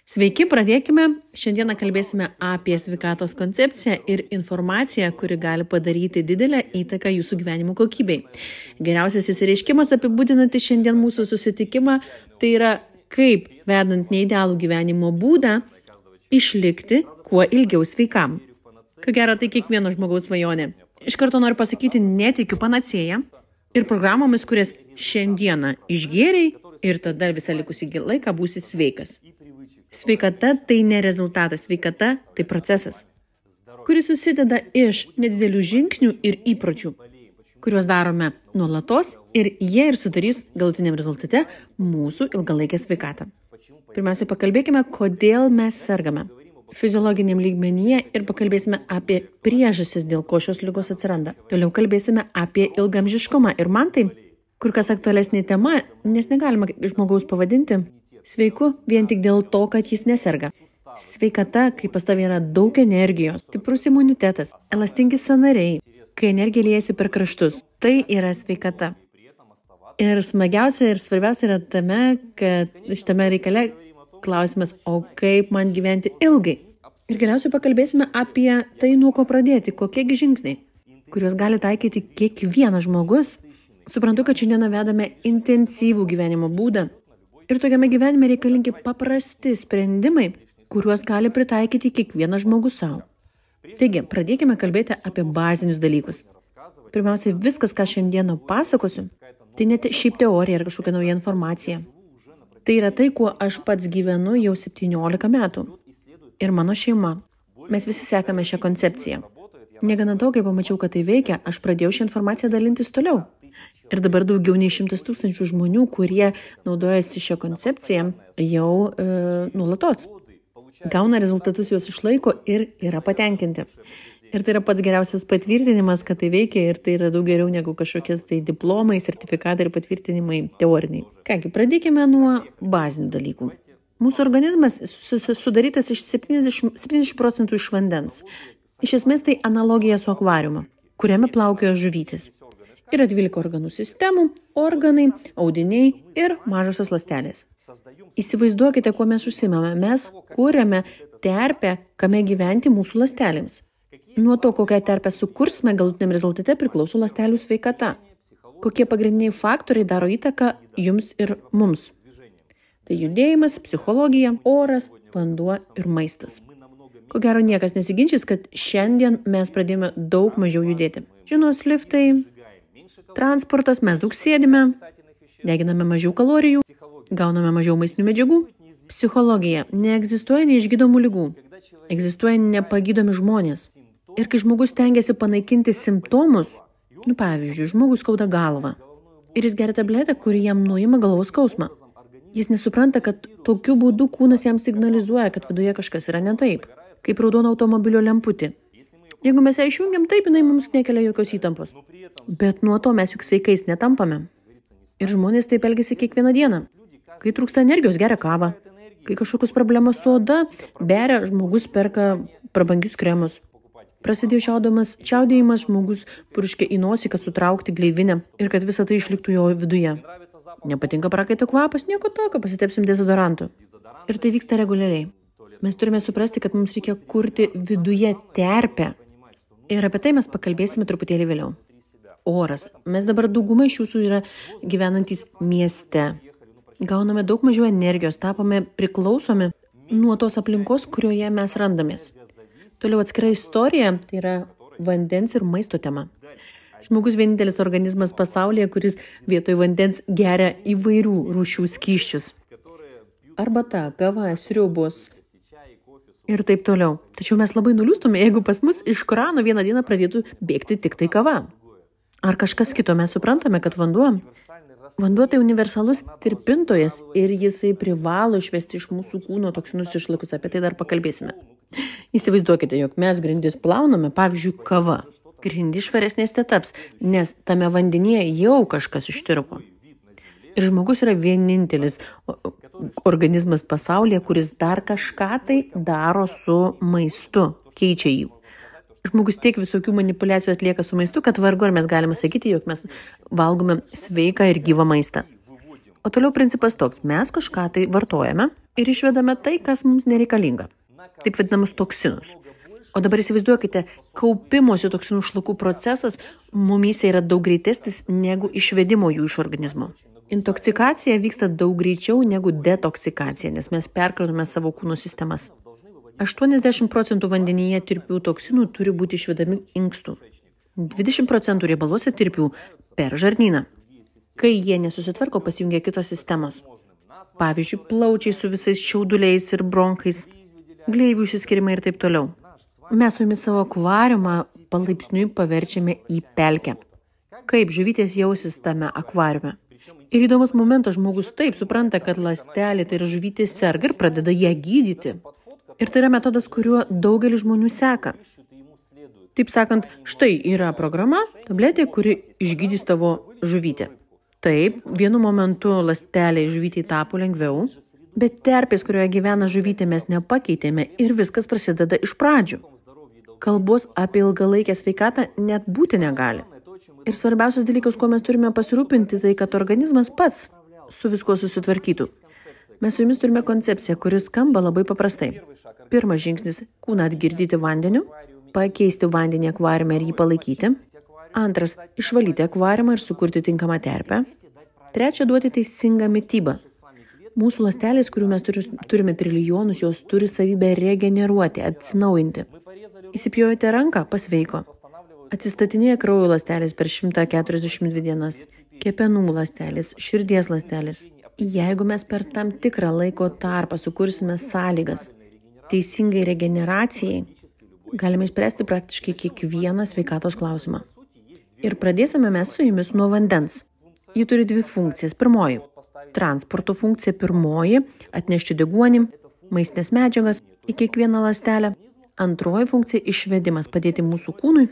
Sveiki, pradėkime. Šiandieną kalbėsime apie sveikatos koncepciją ir informaciją, kuri gali padaryti didelę įtaką jūsų gyvenimo kokybei. Geriausias įsireiškimas apibūdinantis šiandien mūsų susitikimą, tai yra kaip, vedant neidealų gyvenimo būdą, išlikti kuo ilgiau sveikam. Ko gero, tai kiekvieno žmogaus svajonė. Iš karto noriu pasakyti, netikiu panacėją ir programomis, kurias šiandieną išgėrei ir tada visą likusį laiką būsi sveikas. Sveikata tai ne rezultatas, sveikata tai procesas, kuris susideda iš nedidelių žingsnių ir įpročių, kuriuos darome nuolatos ir jie ir sudarys galutiniam rezultate mūsų ilgalaikę sveikatą. Pirmiausia, pakalbėkime, kodėl mes sergame fiziologiniam lygmenyje ir pakalbėsime apie priežastis, dėl ko šios ligos atsiranda. Toliau kalbėsime apie ilgaamžiškumą ir man tai kur kas aktualesnė tema, nes negalima žmogaus pavadinti sveiku vien tik dėl to, kad jis neserga. Sveikata, kai pas tavai yra daug energijos, stiprus imunitetas, elastingi sąnariai, kai energija liejasi per kraštus, tai yra sveikata. Ir smagiausia ir svarbiausia yra tame, kad šitame reikale klausimas, o kaip man gyventi ilgai. Ir galiausiai pakalbėsime apie tai, nuo ko pradėti, kokiegi žingsniai, kuriuos gali taikyti kiekvienas žmogus. Suprantu, kad šiandieną vedame intensyvų gyvenimo būdą. Ir tokiame gyvenime reikalingi paprasti sprendimai, kuriuos gali pritaikyti kiekvienas žmogus savo. Taigi, pradėkime kalbėti apie bazinius dalykus. Pirmiausia, viskas, ką šiandieną pasakosiu, tai net šiaip teorija ar kažkokia nauja informacija. Tai yra tai, kuo aš pats gyvenu jau 17 metų. Ir mano šeima. Mes visi sekame šią koncepciją. Negana to, kai pamačiau, kad tai veikia, aš pradėjau šią informaciją dalintis toliau. Ir dabar daugiau nei 100 000 žmonių, kurie naudojasi šią koncepciją, jau nuolatos. Gauna rezultatus, juos išlaiko ir yra patenkinti. Ir tai yra pats geriausias patvirtinimas, kad tai veikia ir tai yra daug geriau negu kažkokias tai diplomai, sertifikatai ir patvirtinimai teoriniai. Kągi, pradėkime nuo bazinių dalykų. Mūsų organizmas sudarytas iš 70% iš vandens. Iš esmės tai analogija su akvariumu, kuriame plaukioja žuvytės. Yra 12 organų sistemų, organai, audiniai ir mažosios ląstelės. Įsivaizduokite, kuo mes užsiimame. Mes kūrėme terpę, kame gyventi mūsų ląstelėms. Nuo to, kokią terpę sukursime, galutiniam rezultate priklauso ląstelių sveikata. Kokie pagrindiniai faktoriai daro įtaką jums ir mums. Tai judėjimas, psichologija, oras, vanduo ir maistas. Ko gero niekas nesiginčys, kad šiandien mes pradėjome daug mažiau judėti. Žinos, liftai, transportas, mes daug sėdime, deginame mažiau kalorijų, gauname mažiau maistinių medžiagų. Psichologija. Neegzistuoja neišgydomų ligų. Egzistuoja nepagydomi žmonės. Ir kai žmogus stengiasi panaikinti simptomus, pavyzdžiui, žmogus skauda galvą, ir jis geria tabletę, kuri jam nuima galvos skausmą. Jis nesupranta, kad tokiu būdu kūnas jam signalizuoja, kad viduje kažkas yra ne taip, kaip raudona automobilio lemputė. Jeigu mes ją išjungiam, taip, jinai mums nekelia jokios įtampos. Bet nuo to mes juk sveikais netampame. Ir žmonės taip elgiasi kiekvieną dieną. Kai trūksta energijos, geria kavą. Kai kažkokios problemos su oda, beria, žmogus perka prabangius kremus. Prasidėjo čiaudėjimas, žmogus purškia į nosį, kad sutraukti gleivinę ir kad visa tai išliktų jo viduje. Nepatinka prakaito kvapas, nieko tokio, pasitepsim dezodorantu. Ir tai vyksta reguliariai. Mes turime suprasti, kad mums reikia kurti viduje terpę. Ir apie tai mes pakalbėsime truputėlį vėliau. Oras. Mes dabar dauguma iš jūsų yra gyvenantys mieste. Gauname daug mažiau energijos, tapome priklausomi nuo tos aplinkos, kurioje mes randamės. Toliau atskira istorija, tai yra vandens ir maisto tema. Žmogus vienintelis organizmas pasaulyje, kuris vietoj vandens geria įvairių rūšių skysčius. Arbata, kava, sriubos ir taip toliau. Tačiau mes labai nuliūstume, jeigu pas mus iš krano vieną dieną pradėtų bėgti tik tai kava. Ar kažkas kito, mes suprantame, kad vanduo tai universalus tirpintojas ir jisai privalo išvesti iš mūsų kūno toksinus išlakus. Apie tai dar pakalbėsime. Įsivaizduokite, jog mes grindis plauname, pavyzdžiui, kava. Grindys švaresnės netaps, nes tame vandenyje jau kažkas ištirpo. Ir žmogus yra vienintelis organizmas pasaulyje, kuris dar kažką tai daro su maistu, keičia jį. Žmogus tiek visokių manipulacijų atlieka su maistu, kad vargu ar mes galime sakyti, jog mes valgome sveiką ir gyvą maistą. O toliau principas toks, mes kažką tai vartojame ir išvedame tai, kas mums nereikalinga. Taip vadinamus toksinus. O dabar įsivaizduokite, kaupimosi toksinų šlakų procesas mumyse yra daug greitesnis negu išvedimo jų iš organizmo. Intoksikacija vyksta daug greičiau negu detoksikacija, nes mes perkrauname savo kūno sistemas. 80% vandenyje tirpių toksinų turi būti išvedami inkstų. 20% riebaluose tirpių per žarnyną. Kai jie nesusitvarko, pasijungia kitos sistemos. Pavyzdžiui, plaučiai su visais šiauduliais ir bronkais, gleivių išsiskirimai ir taip toliau. Mes su jumis savo akvariumą palaipsniui paverčiame į pelkę. Kaip žuvytės jausis tame akvariume? Ir įdomus momentas, žmogus taip supranta, kad ląstelė, tai yra žuvytės serga ir pradeda ją gydyti. Ir tai yra metodas, kuriuo daugelis žmonių seka. Taip sakant, štai yra programa, tabletė, kuri išgydys tavo žuvytę. Taip, vienu momentu ląstelė žuvytei tapo lengviau, bet terpės, kurioje gyvena žuvytė, mes nepakeitėme ir viskas prasideda iš pradžių. Kalbos apie ilgalaikę sveikatą net būti negali. Ir svarbiausias dalykas, kuo mes turime pasirūpinti, tai kad organizmas pats su viskuo susitvarkytų. Mes su jumis turime koncepciją, kuris skamba labai paprastai. Pirmas žingsnis – kūną atgirdyti vandeniu, pakeisti vandenį akvariume ir jį palaikyti. Antras – išvalyti akvariumą ir sukurti tinkamą terpę. Trečia – duoti teisingą mitybą. Mūsų ląstelės, kurių mes turime trilijonus, jos turi savybę regeneruoti, atsinaujinti. Įsipjojote ranką – pasveiko. Atsistatinėja kraujo ląstelės per 142 dienas, kepenų ląstelės, širdies ląstelės. Jeigu mes per tam tikrą laiko tarpą sukursime sąlygas teisingai regeneracijai, galime išspręsti praktiškai kiekvieną sveikatos klausimą. Ir pradėsime mes su jumis nuo vandens. Ji turi dvi funkcijas. Pirmoji – transporto funkcija. Pirmoji – atnešti deguonį, maistinės medžiagas į kiekvieną ląstelę. Antroji funkcija – išvedimas, padėti mūsų kūnui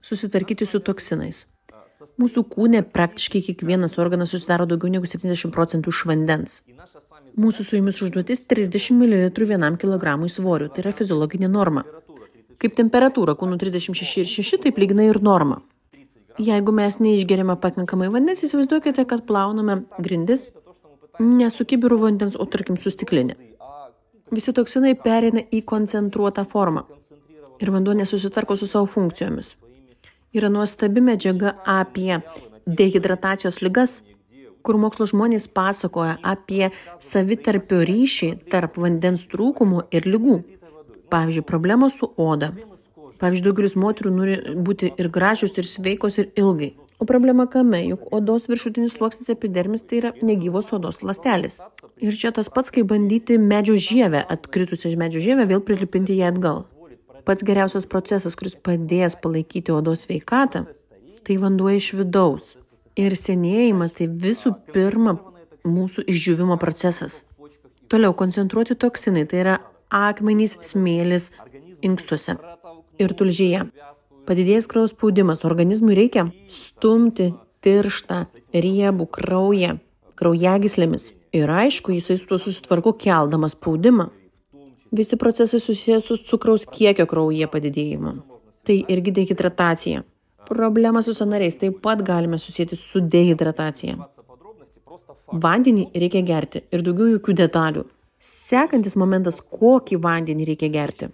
susitvarkyti su toksinais. Mūsų kūne praktiškai kiekvienas organas susidaro daugiau negu 70% iš vandens. Mūsų su jumis užduotis 30 ml vienam kilogramui svorių, tai yra fiziologinė norma. Kaip temperatūra kūnų 36,6, taip lygina ir norma. Jeigu mes neišgeriame pakankamai vandens, įsivaizduokite, kad plauname grindis ne su kibiru vandens, o tarkim su stiklinė. Visi toksinai pereina į koncentruotą formą ir vanduo nesusitvarko su savo funkcijomis. Yra nuostabi medžiaga apie dehidratacijos ligas, kur mokslo žmonės pasakoja apie savitarpio ryšį tarp vandens trūkumo ir ligų. Pavyzdžiui, problemos su oda. Pavyzdžiui, daugelis moterų nori būti ir gražios, ir sveikos, ir ilgai. O problema kame, juk odos viršutinis sluoksnis epidermis tai yra negyvos odos ląstelės. Ir čia tas pats, kai bandyti medžio žievę, atkritusią medžio žievę, vėl prilipinti ją atgal. Pats geriausias procesas, kuris padės palaikyti odos sveikatą, tai vanduo iš vidaus. Ir senėjimas tai visų pirma mūsų išdžiūvimo procesas. Toliau koncentruoti toksinai, tai yra akmenys, smėlis inkstuose ir tulžyje. Padidėjęs kraujo spaudimas, organizmui reikia stumti tirštą riebų kraują kraujagyslėmis. Ir aišku, jisai su tuo susitvarko keldamas spaudimą. Visi procesai susijęs su cukraus kiekio kraujyje padidėjimu. Tai irgi dehidratacija. Problema su sąnariais taip pat galime susijęti su dehidratacija. Vandenį reikia gerti ir daugiau jokių detalių. Sekantis momentas, kokį vandenį reikia gerti.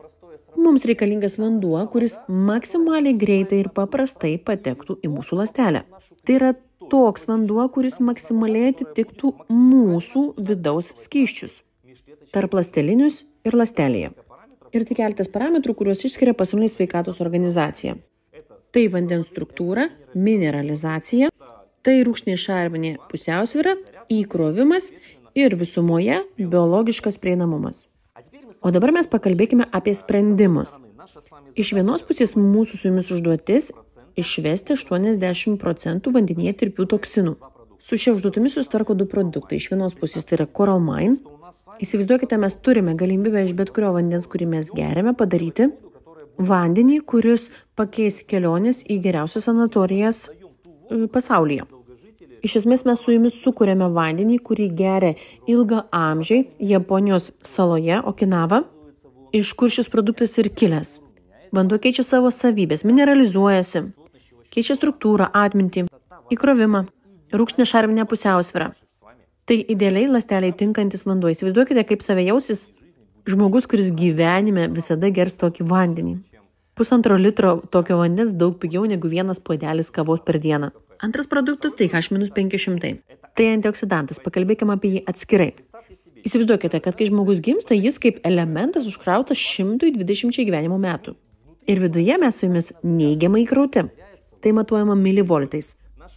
Mums reikalingas vanduo, kuris maksimaliai greitai ir paprastai patektų į mūsų ląstelę. Tai yra toks vanduo, kuris maksimaliai atitiktų mūsų vidaus skysčius. Tarp ląstelinius ir ląstelėje. Ir tik keletas parametrų, kuriuos išskiria Pasaulinė sveikatos organizacija. Tai vandens struktūra, mineralizacija, tai rūgštinė šarminė pusiausvyra, įkrovimas ir visumoje biologiškas prieinamumas. O dabar mes pakalbėkime apie sprendimus. Iš vienos pusės mūsų su jumis užduotis išvesti 80% vandenyje tirpių toksinų. Su šia užduotimi susitvarko du produktai. Iš vienos pusės tai yra Coral Mine. Įsivaizduokite, mes turime galimybę iš bet kurio vandens, kurį mes geriame, padaryti vandenį, kuris pakeis kelionės į geriausias sanatorijas pasaulyje. Iš esmės mes su jumis sukūrėme vandenį, kurį geria ilgaamžiai Japonijos saloje Okinava, iš kur šis produktas ir kilęs. Vanduo keičia savo savybės, mineralizuojasi, keičia struktūrą, atmintį, įkrovimą, rūgštinę šarminę pusiausvyrą. Tai idealiai ląsteliai tinkantis vanduo. Įsivaizduokite, kaip save jausis žmogus, kuris gyvenime visada gers tokį vandenį. 1,5 litro tokio vandens daug pigiau negu 1 puodelis kavos per dieną. Antras produktas tai H-500. Tai antioksidantas, pakalbėkime apie jį atskirai. Įsivaizduokite, kad kai žmogus gimsta, jis kaip elementas užkrautas 120 gyvenimo metų. Ir viduje mes su jumis neigiamai įkrauti. Tai matuojama milivoltais.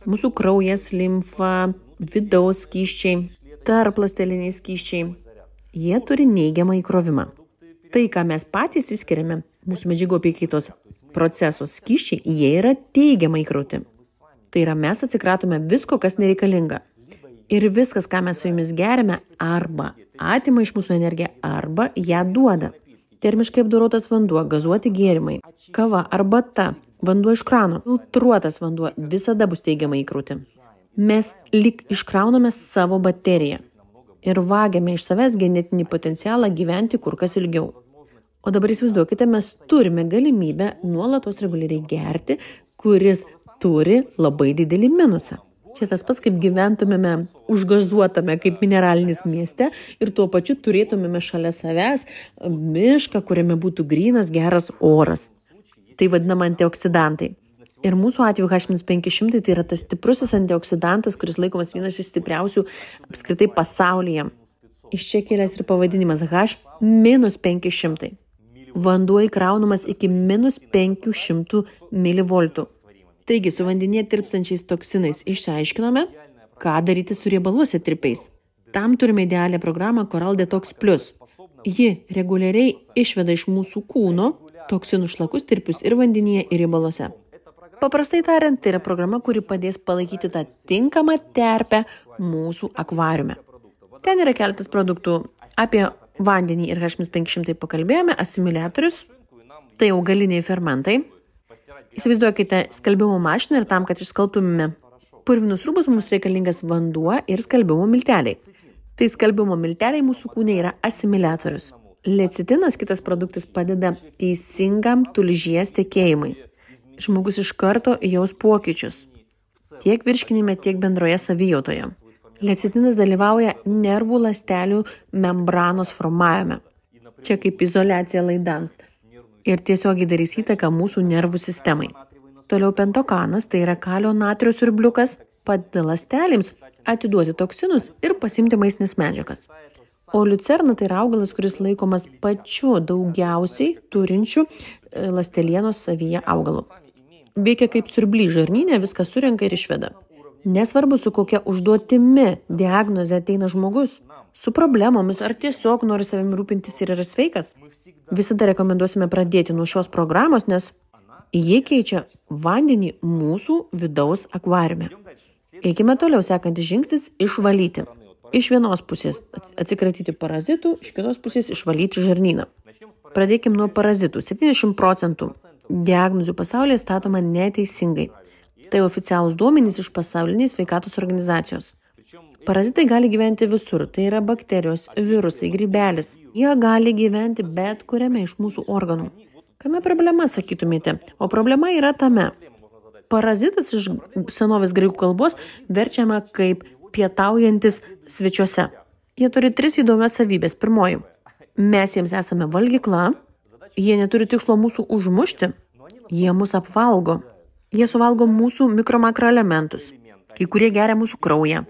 Mūsų kraujas, limfa, vidaus skysčiai, tarpląsteliniai skysčiai. Jie turi neigiamą įkrovimą. Tai, ką mes patys įskiriame, mūsų medžiagų apykaitos procesos skysčiai, jie yra teigiamai įkrauti. Tai yra, mes atsikratome visko, kas nereikalinga. Ir viskas, ką mes su jumis geriame, arba atima iš mūsų energiją, arba ją duoda. Termiškai apdorotas vanduo, gazuoti gėrimai, kava, arbata, vanduo iš krano, filtruotas vanduo visada bus teigiamai įkrauti. Mes lyg iškrauname savo bateriją ir vagiame iš savęs genetinį potencialą gyventi kur kas ilgiau. O dabar įsivaizduokite, mes turime galimybę nuolatos reguliariai gerti, kuris turi labai didelį minusą. Čia tas pats, kaip gyventumėme užgazuotame kaip mineralinis mieste ir tuo pačiu turėtumėme šalia savęs mišką, kuriame būtų grynas, geras oras. Tai vadinama antioksidantai. Ir mūsų atveju H-500 tai yra tas stiprusis antioksidantas, kuris laikomas vienas iš stipriausių apskritai pasaulyje. Iš čia kilęs ir pavadinimas H-500. Vanduo įkraunamas iki -500 mV. Taigi, su vandenyje tirpstančiais toksinais išsiaiškinome, ką daryti su riebaluose tirpiais. Tam turime idealią programą Coral Detox Plus. Ji reguliariai išveda iš mūsų kūno toksinų šlakus tirpius ir vandenyje, ir riebaluose. Paprastai tariant, tai yra programa, kuri padės palaikyti tą tinkamą terpę mūsų akvariume. Ten yra keletas produktų. Apie vandenį ir H-500 pakalbėjome, asimiliatorius, tai augaliniai fermentai. Įsivaizduokite skalbimo mašiną ir tam, kad išskalbtumėme purvinus rūbus, mums reikalingas vanduo ir skalbimo milteliai. Tai skalbimo milteliai mūsų kūne yra asimiliatorius. Lecitinas, kitas produktas, padeda teisingam tulžies tekėjimui. Žmogus iš karto jaus pokyčius. Tiek virškinime, tiek bendroje savijautoje. Lecitinas dalyvauja nervų ląstelių membranos formavime. Čia kaip izoliacija laidams. Ir tiesiogiai darys įtaką mūsų nervų sistemai. Toliau pentokanas, tai yra kalio natrio siurbliukas, padeda ląstelėms atiduoti toksinus ir pasimti maistinės medžiagas. O liucerna tai yra augalas, kuris laikomas pačiu daugiausiai turinčių ląstelienos savyje augalų. Veikia kaip siurblys žarnyne, viską surenka ir išveda. Nesvarbu, su kokia užduotimi diagnozė ateina žmogus, su problemomis ar tiesiog nori savimi rūpintis ir yra sveikas. Visada rekomenduosime pradėti nuo šios programos, nes jie keičia vandenį mūsų vidaus akvariume. Eikime toliau, sekantis žingsnis – išvalyti. Iš vienos pusės atsikratyti parazitų, iš kitos pusės išvalyti žarnyną. Pradėkime nuo parazitų. 70% diagnozių pasaulyje statoma neteisingai. Tai oficialūs duomenys iš pasaulinės sveikatos organizacijos. Parazitai gali gyventi visur, tai yra bakterijos, virusai, grybelis. Jie gali gyventi bet kuriame iš mūsų organų. Kame problema, sakytumėte? O problema yra tame. Parazitas iš senovės graikų kalbos verčiama kaip pietaujantis svečiuose. Jie turi 3 įdomias savybės. Pirmoji, mes jiems esame valgykla, jie neturi tikslo mūsų užmušti, jie mus apvalgo. Jie suvalgo mūsų mikro-makroelementus, kai kurie geria mūsų kraują.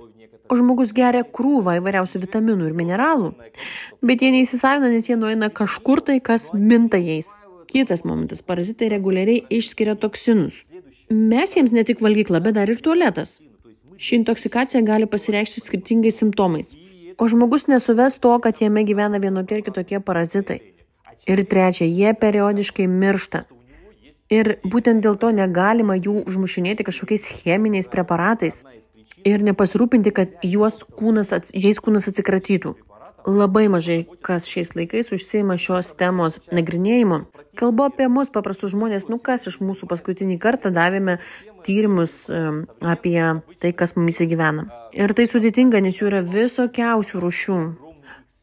O žmogus geria krūvą įvairiausių vitaminų ir mineralų, bet jie neįsisavina, nes jie nueina kažkur tai, kas minta jais. Kitas momentas, parazitai reguliariai išskiria toksinus. Mes jiems ne tik valgykla, bet dar ir tualetas. Ši intoksikacija gali pasireikšti skirtingais simptomais. O žmogus nesuves to, kad jame gyvena vienokie ir kitokie parazitai. Ir trečia, jie periodiškai miršta. Ir būtent dėl to negalima jų užmušinėti kažkokiais cheminiais preparatais. Ir nepasirūpinti, kad jais kūnas atsikratytų. Labai mažai kas šiais laikais užsiima šios temos nagrinėjimu. Kalbu apie mus, paprastus žmonės, kas iš mūsų paskutinį kartą davėme tyrimus apie tai, kas mumis gyvena. Ir tai sudėtinga, nes jų yra visokiausių rūšių.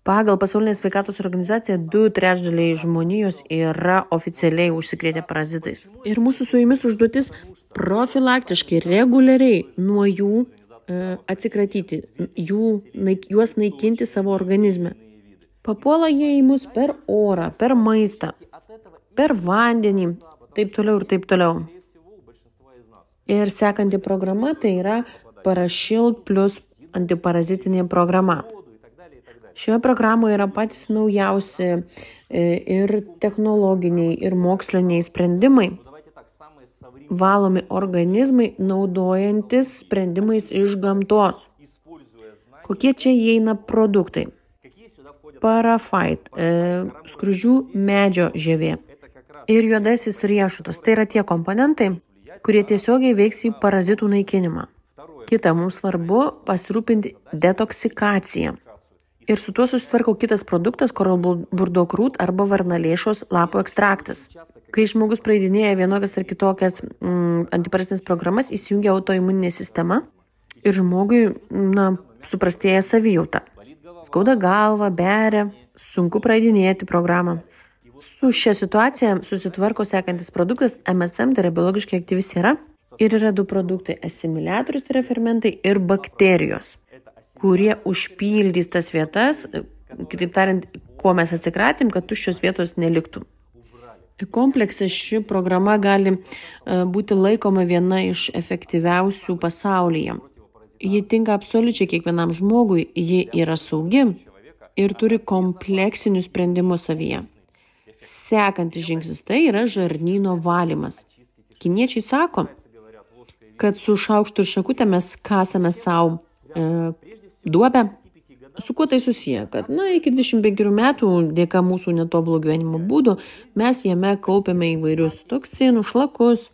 Pagal Pasaulinę sveikatos organizaciją 2/3 žmonijos yra oficialiai užsikrėtę parazitais. Ir mūsų su jumis užduotis profilaktiškai, reguliariai nuo jų atsikratyti, juos naikinti savo organizme. Papuola jie į mus per orą, per maistą, per vandenį, taip toliau ir taip toliau. Ir sekanti programa tai yra Parashield plus antiparazitinė programa. Šioje programoje yra patys naujausi ir technologiniai, ir moksliniai sprendimai, valomi organizmai naudojantis sprendimais iš gamtos. Kokie čia įeina produktai? Parafait, skruzdžių medžio žievė ir juodasis riešutas. Tai yra tie komponentai, kurie tiesiogiai veiks į parazitų naikinimą. Kita, mums svarbu pasirūpinti detoksikaciją. Ir su tuo susitvarko kitas produktas, Coral Burdock root arba varnalėšos lapų ekstraktas. Kai žmogus praeidinėja vienokias ar kitokias antiparazitinės programas, įsijungia autoimuninė sistema ir žmogui suprastėja savijauta. Skauda galva, beria, sunku praeidinėti programą. Su šia situacija susitvarko sekantis produktas MSM, tai yra biologiškai aktyvi siera. Ir yra du produktai – asimiliatorius, tai yra fermentai, ir bakterijos, kurie užpildys tas vietas, kitaip tariant, ko mes atsikratėm, kad tuščios vietos neliktų. Komplekse ši programa gali būti laikoma viena iš efektyviausių pasaulyje. Ji tinka absoliučiai kiekvienam žmogui, ji yra saugi ir turi kompleksinius sprendimus savyje. Sekantis žingsnis tai yra žarnyno valymas. Kiniečiai sako, kad su šaukštu ir šakute mes kasame savo duobę. Su kuo tai susiję? Kad iki 25 metų dėka mūsų netobulų gyvenimo būdų mes jame kaupiame įvairius toksinus, šlakus.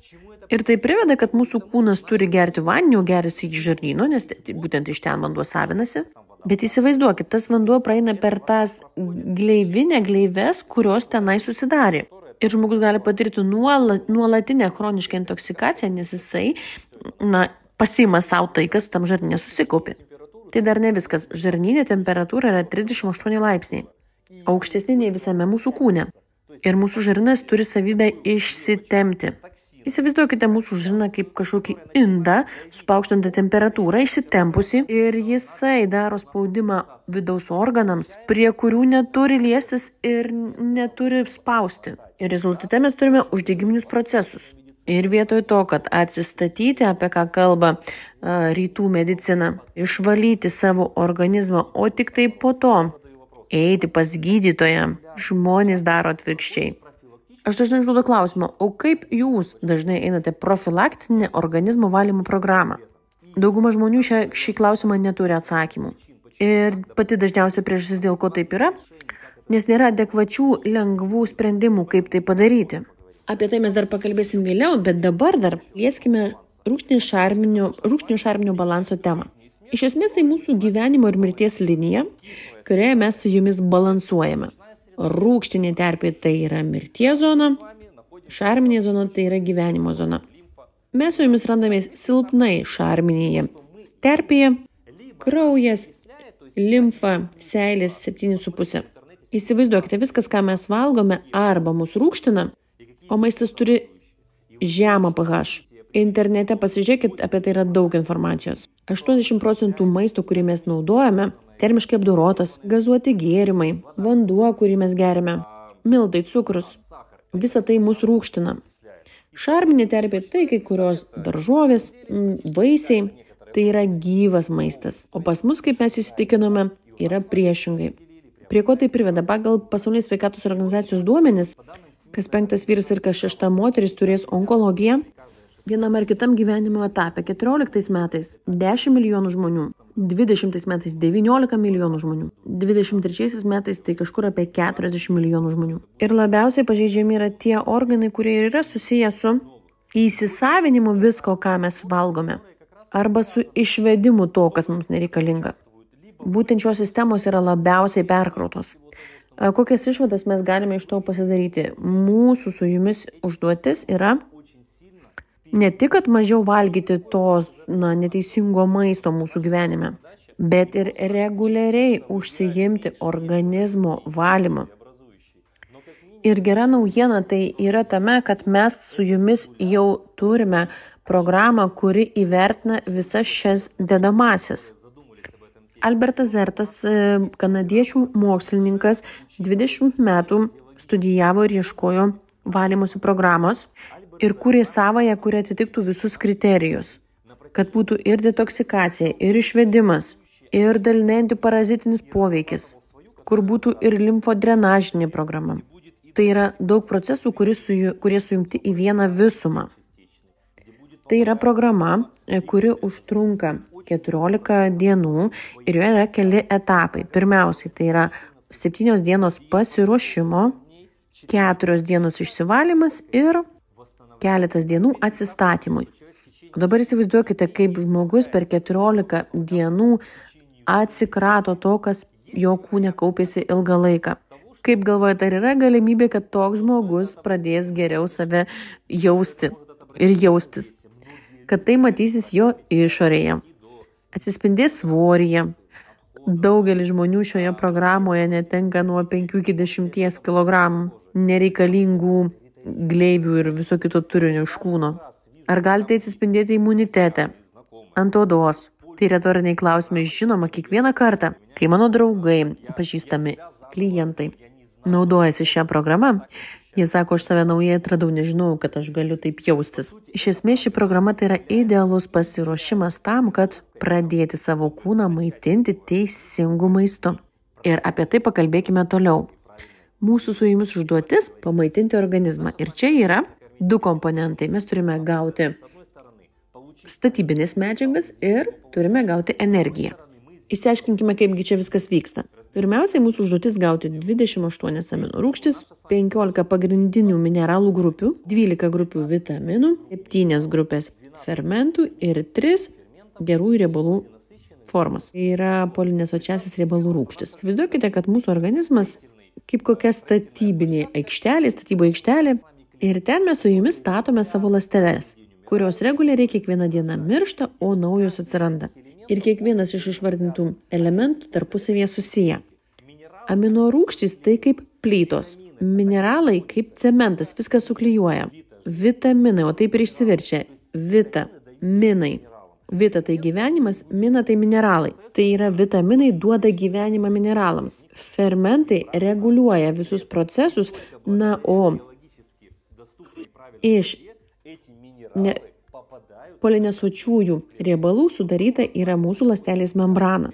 Ir tai priveda, kad mūsų kūnas turi gerti vandenį, geriasi iš žarnyno, nes būtent iš ten vanduo savinasi. Bet įsivaizduokit, tas vanduo praeina per tas gleives, kurios tenai susidarė. Ir žmogus gali patirti nuolatinę chronišką intoksikaciją, nes jisai pasiima savo tai, kas tam žarnyne susikaupė. Tai dar ne viskas. Žarnyne temperatūra yra 38 laipsniai. Aukštesnė nei visame mūsų kūne. Ir mūsų žarnynas turi savybę išsitempti. Įsivaizduokite mūsų žarnyną kaip kažkokį indą su paaukštinta temperatūra išsitempusi ir jisai daro spaudimą vidaus organams, prie kurių neturi liestis ir neturi spausti. Ir rezultate mes turime uždegiminius procesus. Ir vietoj to, kad atsistatyti, apie ką kalba rytų medicina, išvalyti savo organizmą, o tik tai po to eiti pas gydytoją, žmonės daro atvirkščiai. Aš dažnai užduodu klausimą, o kaip jūs dažnai einate profilaktinę organizmo valymo programą? Dauguma žmonių šį klausimą neturi atsakymų. Ir pati dažniausia priežastis, dėl ko taip yra, nes nėra adekvačių lengvų sprendimų, kaip tai padaryti. Apie tai mes dar pakalbėsim vėliau, bet dabar dar lieskime rūgštinio šarminio balanso temą. Iš esmės tai mūsų gyvenimo ir mirties linija, kurioje mes su jumis balansuojame. Rūgštinė terpė tai yra mirties zona, šarminė zona tai yra gyvenimo zona. Mes su jumis randamės silpnai šarminėje terpėje, kraujas, limfa, seilės 7,5. Įsivaizduokite, viskas, ką mes valgome, arba mus rūgština, o maistas turi žemą pH. Internete pasižiūrėkit, apie tai yra daug informacijos. 80% maisto, kurį mes naudojame, termiškai apdorotas, gazuoti gėrimai, vanduo, kurį mes geriame, miltai, cukrus, visa tai mus rūgština. Šarminė terpė tai kai kurios daržovės, vaisiai, tai yra gyvas maistas. O pas mus, kaip mes įsitikinome, yra priešingai. Prie ko tai priveda? Pagal Pasaulinės sveikatos organizacijos duomenis, kas 5 vyras ir kas 6 moteris turės onkologiją, vienam ar kitam gyvenimo etape 14 metais 10 milijonų žmonių, 20 metais 19 milijonų žmonių, 23 metais tai kažkur apie 40 milijonų žmonių. Ir labiausiai pažeidžiami yra tie organai, kurie yra susiję su įsisavinimu visko, ką mes valgome, arba su išvedimu to, kas mums nereikalinga. Būtent šios sistemos yra labiausiai perkrautos. Kokias išvadas mes galime iš to pasidaryti? Mūsų su jumis užduotis yra ne tik, kad mažiau valgyti tos neteisingo maisto mūsų gyvenime, bet ir reguliariai užsiimti organizmo valymą. Ir gera naujiena tai yra tame, kad mes su jumis jau turime programą, kuri įvertina visas šias dedamasias. Albertas Zertas, kanadiečių mokslininkas, 20 metų studijavo ir ieškojo valymosi programos ir kūrė savąją, kuri atitiktų visus kriterijus. Kad būtų ir detoksikacija, ir išvedimas, ir dalinai antiparazitinis poveikis, kur būtų ir limfodrenažinė programa. Tai yra daug procesų, kurie sujungti į vieną visumą. Tai yra programa, kuri užtrunka 14 dienų ir joje yra keli etapai. Pirmiausiai, tai yra 7 dienos pasiruošimo, 4 dienos išsivalymas ir keletas dienų atsistatymui. O dabar įsivaizduokite, kaip žmogus per 14 dienų atsikrato to, kas jo kūne kaupėsi ilgą laiką. Kaip galvojate, ar yra galimybė, kad toks žmogus pradės geriau save jausti ir jaustis? Kad tai matysis jo išorėje, atsispindės svoryje. Daugelis žmonių šioje programoje netenka nuo 5 iki 10 kg nereikalingų gleivių ir viso kito turinio iš kūno. Ar galite atsispindėti imunitete, ant odos? Tai retoriniai klausimai, žinoma, kiekvieną kartą, kai mano draugai, pažįstami, klientai naudojasi šią programą, jie sako, aš save naujai atradau, nežinau, kad aš galiu taip jaustis. Iš esmės, ši programa tai yra idealus pasiruošimas tam, kad pradėti savo kūną maitinti teisingu maistu. Ir apie tai pakalbėkime toliau. Mūsų su jumis užduotis – pamaitinti organizmą. Ir čia yra 2 komponentai. Mes turime gauti statybinės medžiagas ir turime gauti energiją. Išsiaiškinkime, kaipgi čia viskas vyksta. Pirmiausiai, mūsų užduotis gauti 28 amino rūgštis, 15 pagrindinių mineralų grupių, 12 grupių vitaminų, 7 grupės fermentų ir 3 gerųjų riebalų formas. Tai yra polinesočiasis riebalų rūgštis. Įsivaizduokite, kad mūsų organizmas kaip kokia statybinė aikštelė, statybo aikštelė, ir ten mes su jumis statome savo ląsteles, kurios reguliariai kiekvieną dieną miršta, o naujos atsiranda. Ir kiekvienas iš išvardintų elementų tarpusavėje susiję. Amino rūgštys tai kaip plytos, mineralai kaip cementas, viskas suklijuoja. Vitaminai, o taip ir išsiverčia, vitaminai. Vita tai gyvenimas, mina tai mineralai. Tai yra vitaminai duoda gyvenimą mineralams. Fermentai reguliuoja visus procesus, na, o iš polinesočiųjų riebalų sudaryta yra mūsų ląstelės membrana.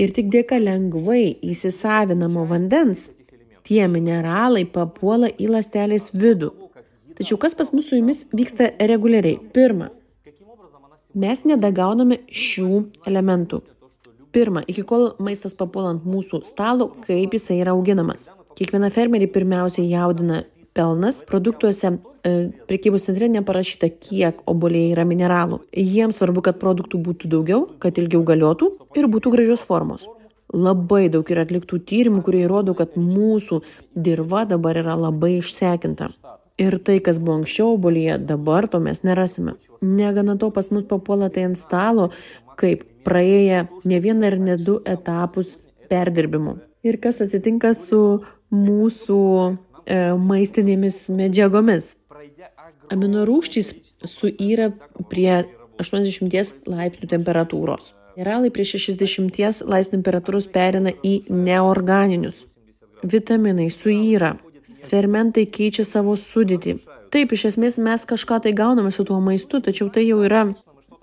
Ir tik dėka lengvai įsisavinamo vandens tie mineralai papuola į ląstelės vidų. Tačiau kas pas mūsų jumis vyksta reguliariai? Pirma, mes nedagauname šių elementų. Pirma, iki kol maistas papuola ant mūsų stalo, kaip jisai yra auginamas. Kiekviena fermerį pirmiausiai jaudina pelnas. Produktuose prekybos centre neparašyta, kiek obuolyje yra mineralų. Jiems svarbu, kad produktų būtų daugiau, kad ilgiau galiotų ir būtų gražios formos. Labai daug yra atliktų tyrimų, kurie įrodo, kad mūsų dirva dabar yra labai išsekinta. Ir tai, kas buvo anksčiau obuolyje, dabar to mes nerasime. Negana to, pas mus papuola tai ant stalo, kaip praėję ne vieną ir ne 2 etapus perdirbimų. Ir kas atsitinka su mūsų maistinėmis medžiagomis? Amino rūgštys suyra prie 80 laipsnių temperatūros. Mineralai prie 60 laipsnių temperatūros perina į neorganinius. Vitaminai suyra. Fermentai keičia savo sudėtį. Taip, iš esmės mes kažką tai gauname su tuo maistu, tačiau tai jau yra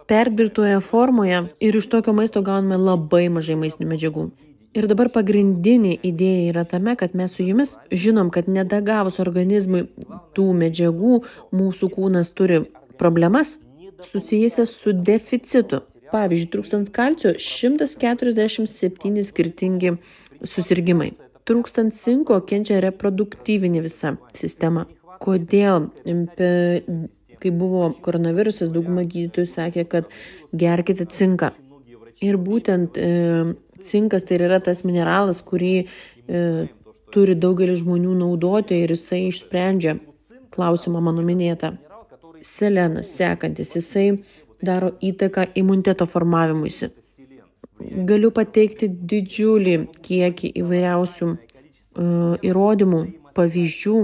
perdirbtoje formoje ir iš tokio maisto gauname labai mažai maistinių medžiagų. Ir dabar pagrindinė idėja yra tame, kad mes su jumis žinom, kad nedagavus organizmui tų medžiagų mūsų kūnas turi problemas susijusias su deficitu. Pavyzdžiui, trūkstant kalcio 147 skirtingi susirgimai. Trūkstant cinko kenčia reproduktyvinė visa sistema. Kodėl? Kai buvo koronavirusas, dauguma gydytojų sakė, kad gerkite cinką. Ir būtent cinkas tai yra tas mineralas, kurį turi daugelis žmonių naudoti ir jisai išsprendžia klausimą mano minėtą. Selenas, sekantis, jisai daro įtaką imuniteto formavimuisi. Galiu pateikti didžiulį kiekį įvairiausių įrodymų, pavyzdžių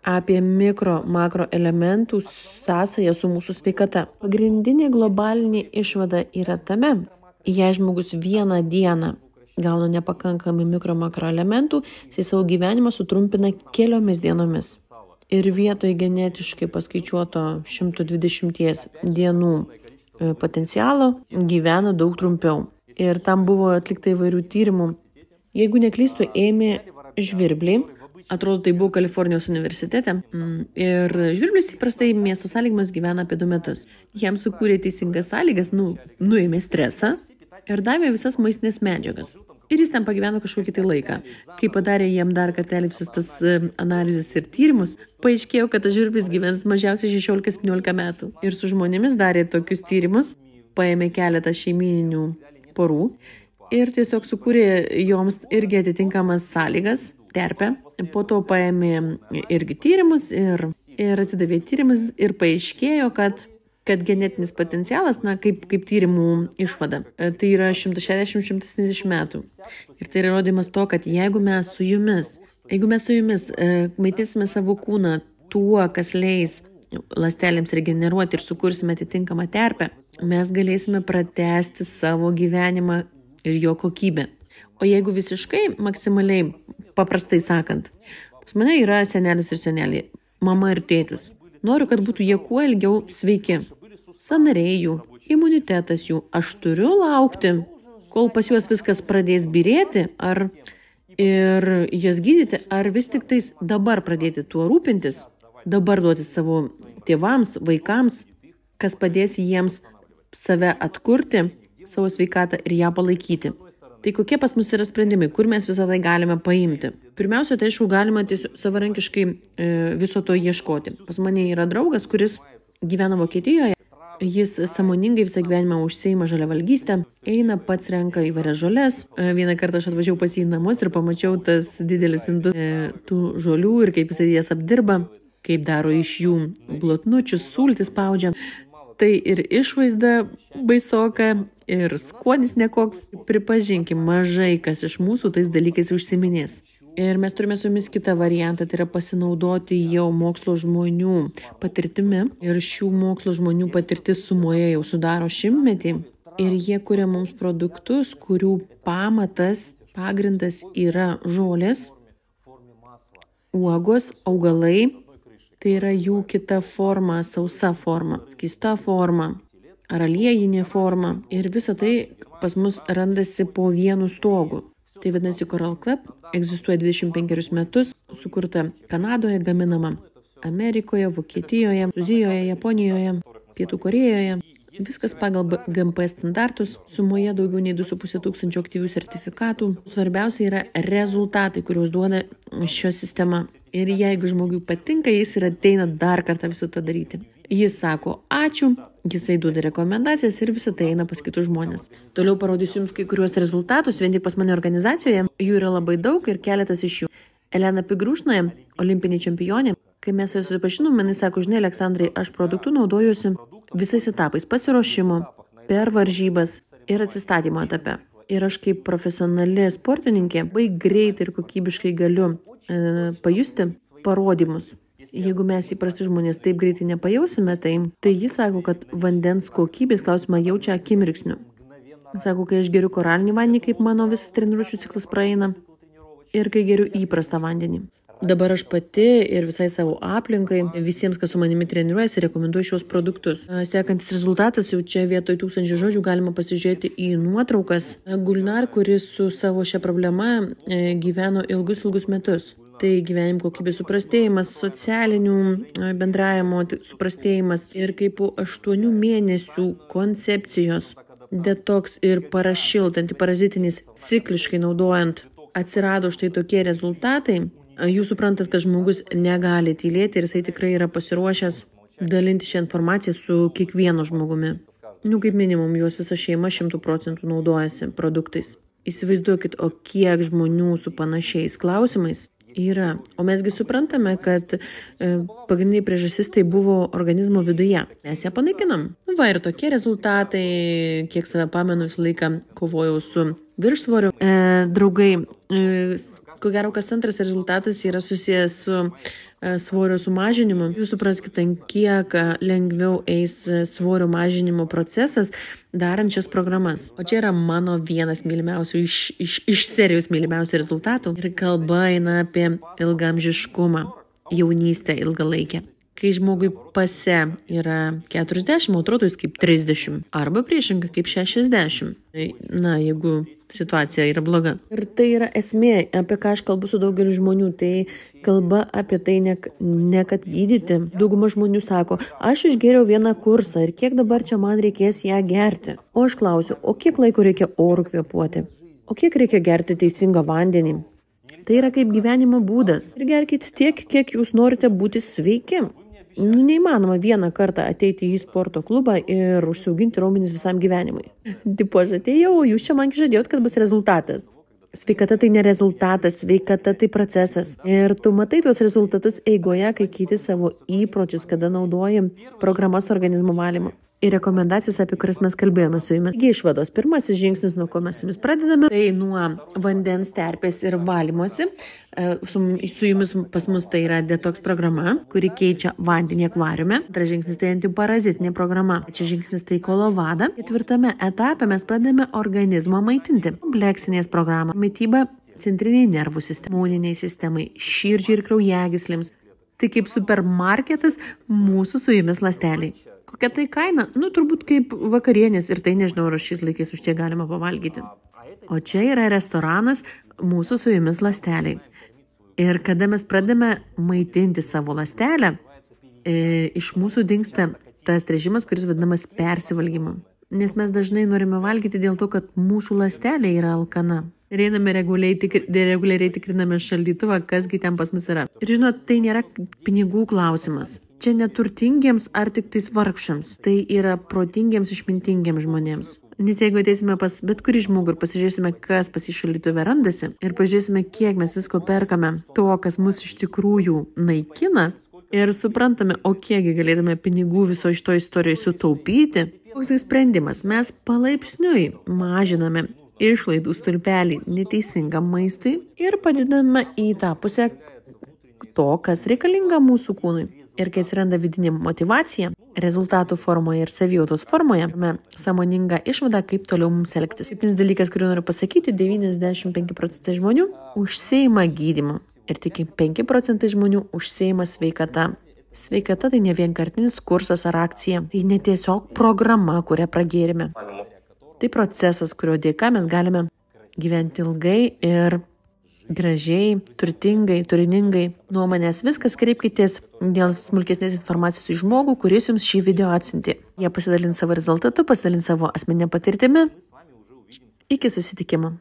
apie mikro-makro elementų sąsają su mūsų sveikata. Pagrindinė globalinė išvada yra tame, jei žmogus vieną dieną gauna nepakankamai mikro-makro elementų, jis savo gyvenimą sutrumpina keliomis dienomis. Ir vietoj genetiškai paskaičiuoto 120 dienų potencialo gyvena daug trumpiau. Ir tam buvo atlikta įvairių tyrimų. Jeigu neklystu, ėmė žvirblį, atrodo, tai buvo Kalifornijos universitete, ir žvirblis įprastai miesto sąlygomis gyvena apie 2 metus. Jam sukūrė teisingas sąlygas, nuėmė stresą ir davė visas maistinės medžiagas. Ir jis ten pagyveno kažkokį tai laiką. Kai padarė jam dar kartelį visas tas analizės ir tyrimus, paaiškėjo, kad tas žvirblis gyvens mažiausiai 16-17 metų. Ir su žmonėmis darė tokius tyrimus, paėmė keletą šeimyninių porų ir tiesiog sukūrė joms irgi atitinkamas sąlygas, terpę. Po to paėmė irgi tyrimus ir atidavė tyrimus ir paaiškėjo, kad genetinis potencialas, kaip tyrimų išvada, tai yra 160-170 metų. Ir tai yra įrodymas to, kad jeigu mes su jumis maitinsime savo kūną tuo, kas leis ląstelėms regeneruoti ir sukursime atitinkamą terpę, mes galėsime pratęsti savo gyvenimą ir jo kokybę. O jeigu visiškai maksimaliai, paprastai sakant, pas mane yra senelis ir senelė, mama ir tėtis. Noriu, kad būtų jie kuo ilgiau sveiki. Sąnariai jų, imunitetas jų. Aš turiu laukti, kol pas juos viskas pradės byrėti, ir jas gydyti, ar vis tik tais dabar pradėti tuo rūpintis, dabar duoti savo tėvams, vaikams, kas padės jiems save atkurti, savo sveikatą ir ją palaikyti. Tai kokie pas mus yra sprendimai, kur mes visą tai galime paimti? Pirmiausia, tai aišku, galima tiesiog savarankiškai viso to ieškoti. Pas mane yra draugas, kuris gyvena Vokietijoje. Jis sąmoningai visą gyvenimą užsiima žaliavalgystę, eina pats renka įvairias žoles. Vieną kartą aš atvažiavau pas jį į namus ir pamačiau tas didelis indus tų žolių ir kaip jisai jas apdirba, kaip daro iš jų glotnučius, sultis spaudžia. Tai ir išvaizda baisoka, ir skonis nekoks. Pripažinkim, mažai kas iš mūsų tais dalykais užsiminės. Ir mes turime su jumis kitą variantą, tai yra pasinaudoti jau mokslo žmonių patirtimi. Ir šių mokslo žmonių patirtis sumoje jau sudaro 100-metį. Ir jie kuria mums produktus, kurių pagrindas yra žolės, uogos, augalai. Tai yra jų kita forma, sausa forma, skysta forma, ar aliejinė forma. Ir visa tai pas mus randasi po vienu stogu. Tai vadinasi Coral Club, egzistuoja 25 metus, sukurta Kanadoje, gaminama Amerikoje, Vokietijoje, Prancūzijoje, Japonijoje, Pietų Korėjoje. Viskas pagal GMP standartus, sumoje daugiau nei 2,5 tūkstančio aktyvių sertifikatų. Svarbiausia yra rezultatai, kuriuos duoda šio sistema. Ir jeigu žmogui patinka, jis ir ateina dar kartą visą tą daryti. Jis sako ačiū, jisai duoda rekomendacijas ir visą tai eina pas kitus žmonės. Toliau parodysiu jums kai kuriuos rezultatus, vien tik pas mane organizacijoje. Jų yra labai daug ir keletas iš jų. Elena Pigrušnaja, olimpinė čempionė, kai mes jau susipažinome, jinai sako, žinai, Aleksandrai, aš produktų naudojuosi visais etapais pasiruošimo, per varžybas ir atsistatymo etape. Ir aš kaip profesionali sportininkė labai greitai ir kokybiškai galiu pajusti parodymus. Jeigu mes įprasti žmonės taip greitai nepajausime, tai jis sako, kad vandens kokybės klausimą jaučia akimirksniu. Sako, kai aš geriu koralinį vandenį, kaip mano visas treniruočių ciklas praeina, ir kai geriu įprastą vandenį. Dabar aš pati ir visai savo aplinkai, visiems, kas su manimi treniruojasi, rekomenduoju šios produktus. Sekantis rezultatas, jau čia vietoj 1000 žodžių galima pasižiūrėti į nuotraukas. Gulnar, kuris su savo šią problemą gyveno ilgus metus. Tai gyvenimo kokybės suprastėjimas, socialinių bendravimo suprastėjimas ir kaip po 8 mėnesių koncepcijos detoks ir parašilt antiparazitinis cikliškai naudojant atsirado štai tokie rezultatai. Jūs suprantat, kad žmogus negali tylėti ir jisai tikrai yra pasiruošęs dalinti šią informaciją su kiekvienu žmogumi. Kaip minimum, jos visa šeima 100% naudojasi produktais. Įsivaizduokit, o kiek žmonių su panašiais klausimais yra. O mesgi suprantame, kad pagrindiniai priežastis tai buvo organizmo viduje. Mes ją panaikinam. Ir tokie rezultatai, kiek save pamenu, visą laiką kovojau su viršsvoriu. Draugai Ko gero, kas antras rezultatas yra susijęs su svorio sumažinimu. Jūs supraskite, kiek lengviau eis svorio mažinimo procesas darant šias programas. O čia yra mano vienas mylimiausių iš serijos mylimiausių rezultatų. Ir kalba eina apie ilgamžiškumą, jaunystę ilgalaikę. Kai žmogui pase yra 40, atrodo jis kaip 30, arba priešingai kaip 60. Na, jeigu situacija yra bloga. Ir tai yra esmė, apie ką aš kalbu su daugeliu žmonių. Tai kalba apie tai ne kad gydyti. Dauguma žmonių sako, aš išgėriau vieną kursą ir kiek dabar čia man reikės ją gerti. O aš klausiu, o kiek laiko reikia orų kvėpuoti? O kiek reikia gerti teisingą vandenį? Tai yra kaip gyvenimo būdas. Ir gerkite tiek, kiek jūs norite būti sveiki. Neįmanoma vieną kartą ateiti į sporto klubą ir užsiauginti raumenis visam gyvenimui. Tipo, aš atėjau, jūs čia man žadėjot, kad bus rezultatas. Sveikata tai ne rezultatas, sveikata tai procesas. Ir tu matai tuos rezultatus eigoje, kai keiti savo įpročius, kada naudoji programas organizmo valymo. Ir rekomendacijas, apie kurias mes kalbėjome su jumis. Išvados. Pirmasis žingsnis, nuo ko mes su jumis pradedame, tai nuo vandens terpės ir valymosi. Su jumis pas mus tai yra detoks programa, kuri keičia vandenį akvariume. Antras žingsnis tai antiparazitinė programa. Trečias žingsnis tai kolovada. Ketvirtame etape mes pradedame organizmą maitinti. Kompleksinės programa. Mityba centriniai nervų sistemai, imuniniai sistemai, širdžiai ir kraujagyslėms. Tai kaip supermarketas mūsų su jumis ląsteliai. Kokia tai kaina? Turbūt kaip vakarienės ir tai nežinau, ar šiais laikais už tiek galima pavalgyti. O čia yra restoranas mūsų su jumis ląsteliai. Ir kada mes pradame maitinti savo ląstelę, iš mūsų dingsta tas režimas, kuris vadinamas persivalgymu. Nes mes dažnai norime valgyti dėl to, kad mūsų ląstelė yra alkana. Ir einame reguliariai tikriname šaldytuvą, kasgi ten pas mus yra. Ir žinot, tai nėra pinigų klausimas. Čia neturtingiems ar tik tais vargšams. Tai yra protingiems, išmintingiems žmonėms. Nes jeigu ateisime pas bet kurį žmogų ir pasižiūrėsime, kas pas jį šaldytuve randasi, ir pažiūrėsime, kiek mes visko perkame to, kas mus iš tikrųjų naikina, ir suprantame, o kiekgi galėtume pinigų viso iš to istorijoje sutaupyti, koks sprendimas. Mes palaipsniui mažiname išlaidų stulpelį neteisingam maistui ir padidame į tą pusę to, kas reikalinga mūsų kūnui. Ir kai atsiranda vidinė motyvacija, rezultatų formoje ir savijautos formoje, sąmoninga išvada, kaip toliau mums elgtis. Kitas dalykas, kurį noriu pasakyti, 95% žmonių užsiima gydymu ir tik 5% žmonių užsiima sveikata. Sveikata tai ne vienkartinis kursas ar akcija, tai ne tiesiog programa, kurią pragėrime. Tai procesas, kurio dėka mes galime gyventi ilgai ir gražiai, turtingai, turiningai. Nuo manęs viskas, kreipkitės dėl smulkesnės informacijos į žmogų, kuris jums šį video atsiuntė. Jie pasidalins savo rezultatu, pasidalins savo asmeninę patirtimį. Iki susitikimo.